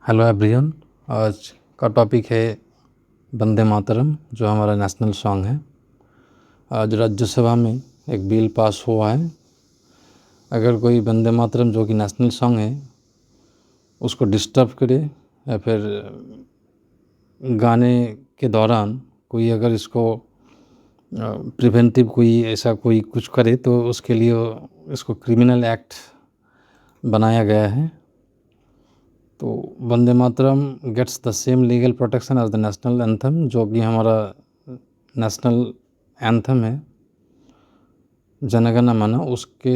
Hello everyone. आज का topic है वंदे मातरम, जो हमारा नेशनल सॉन्ग है। आज राज्यसभा में एक बिल पास हुआ है। अगर कोई वंदे मातरम जो कि नेशनल सॉन्ग है उसको डिस्टर्ब करे या फिर गाने के दौरान कोई अगर इसको प्रिवेंटिव कोई ऐसा कोई कुछ करे तो उसके लिए इसको क्रिमिनल एक्ट बनाया गया है। तो Vande Mataram gets the same legal protection as the national anthem, जो कि हमारा नेशनल एंथम है जनगण मन, उसके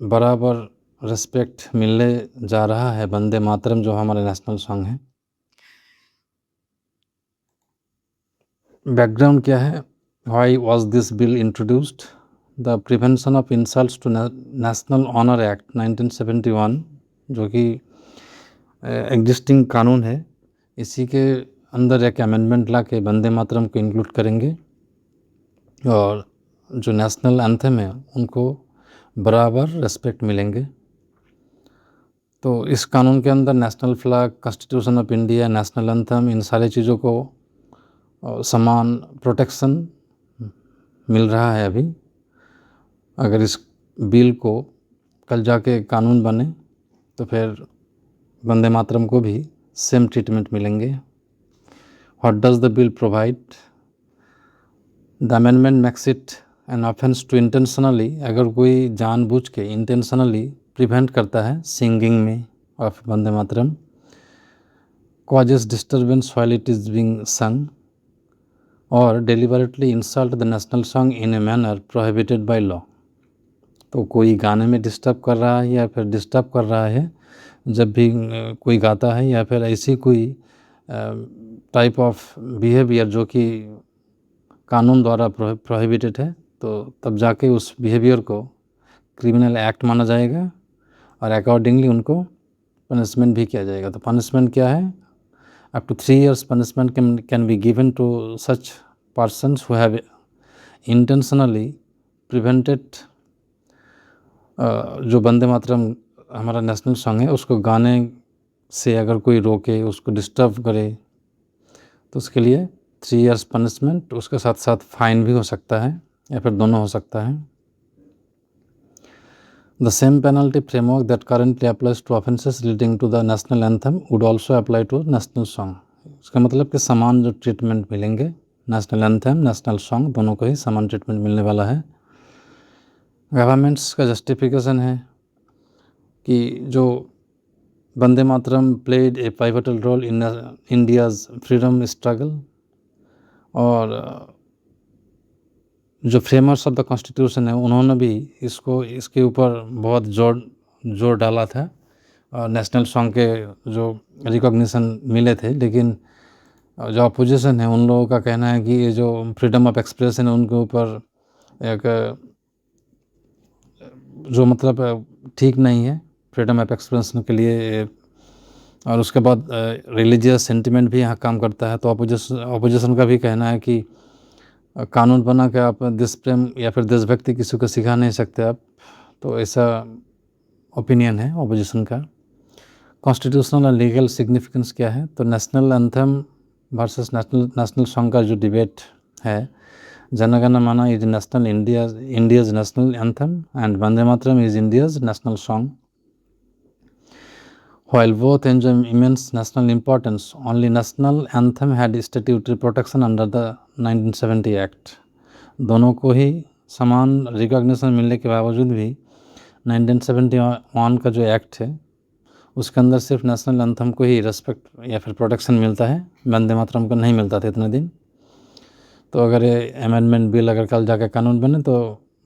बराबर रिस्पेक्ट मिलने जा रहा है वंदे मातरम जो हमारा नेशनल सॉन्ग है। बैकग्राउंड क्या है, why was this bill introduced? The prevention of insults to national honour act 1971, जो कि एग्जिस्टिंग कानून है, इसी के अंदर एक अमेंडमेंट ला के वंदे मातरम को इंक्लूड करेंगे और जो नेशनल एंथम है उनको बराबर रिस्पेक्ट मिलेंगे। तो इस कानून के अंदर national flag, constitution of India, national anthem, इन सारी चीज़ों को समान प्रोटेक्शन मिल रहा है अभी। अगर इस बिल को कल जाके कानून बने तो फिर वंदे मातरम को भी सेम ट्रीटमेंट मिलेंगे। What does the bill provide? The amendment makes it an offence to intentionally, अगर कोई जानबूझ के इंटेंशनली प्रिवेंट करता है सिंगिंग में of Vande Mataram, causes disturbance while it is being sung, or deliberately insult the national song in a manner prohibited by law। तो कोई गाने में डिस्टर्ब कर रहा है या फिर डिस्टर्ब कर रहा है जब भी कोई गाता है, या फिर ऐसी कोई टाइप ऑफ बिहेवियर जो कि कानून द्वारा प्रोहिबिटेड है, तो तब जाके उस बिहेवियर को क्रिमिनल एक्ट माना जाएगा और अकॉर्डिंगली उनको पनिशमेंट भी किया जाएगा। तो पनिशमेंट क्या है? Up to 3 years punishment can be given to such persons who have intentionally prevented जो वंदे मातरम हमारा नेशनल सॉन्ग है उसको गाने से अगर कोई रोके, उसको डिस्टर्ब करे, तो उसके लिए 3 years पनिशमेंट, उसके साथ साथ फाइन भी हो सकता है या फिर दोनों हो सकता है। The same penalty framework that currently applies to offences relating to the national anthem would also apply to national song। इसका मतलब कि समान जो ट्रीटमेंट मिलेंगे, नेशनल एंथम, नेशनल सॉन्ग, दोनों को ही समान ट्रीटमेंट मिलने वाला है। गवर्नमेंट्स का जस्टिफिकेशन है कि जो Vande Mataram played a pivotal role in India's freedom struggle, और जो फ्रेमर्स ऑफ द कॉन्स्टिट्यूशन है उन्होंने भी इसके ऊपर बहुत जोर डाला था और नेशनल सॉन्ग के जो रिकॉग्निशन मिले थे। लेकिन जो अपोजिशन है उन लोगों का कहना है कि ये जो फ्रीडम ऑफ एक्सप्रेशन है उनके ऊपर एक जो मतलब ठीक नहीं है फ्रीडम ऑफ एक्सप्रेशन के लिए, और उसके बाद रिलीजियस सेंटिमेंट भी यहाँ काम करता है। तो अपोजिशन का भी कहना है कि कानून बना के आप देश प्रेम या फिर देशभक्ति किसी को सिखा नहीं सकते आप। तो ऐसा ओपिनियन है अपोजिशन का। कॉन्स्टिट्यूशनल और लीगल सिग्निफिकेंस क्या है? तो national anthem versus national song का जो डिबेट है, जनगण मन is national India's national anthem and Vande Mataram is India's national song. While both enjoy immense national importance, only national anthem had statutory protection under the 1970 Act। दोनों को ही समान recognition मिलने के बावजूद भी 1971 का जो एक्ट है उसके अंदर सिर्फ नेशनल एंथम को ही रेस्पेक्ट या फिर प्रोटेक्शन मिलता है, वंदे मातरम को नहीं मिलता था इतने दिन। तो अगर ये अमेंडमेंट बिल अगर कल जाकर कानून बने तो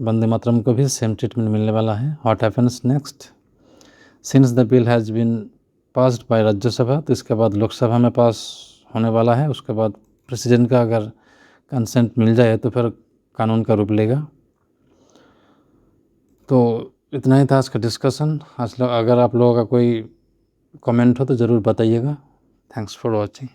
वंदे मातरम को भी सेम ट्रीटमेंट मिलने वाला है। What happens next? Since the bill has been passed by Rajya Sabha, तो इसके बाद लोकसभा में पास होने वाला है। उसके बाद प्रेसिडेंट का अगर कंसेंट मिल जाए तो फिर कानून का रूप लेगा। तो इतना ही था आज का डिस्कशन। अगर आप लोगों का कोई कमेंट हो तो ज़रूर बताइएगा। Thanks for watching.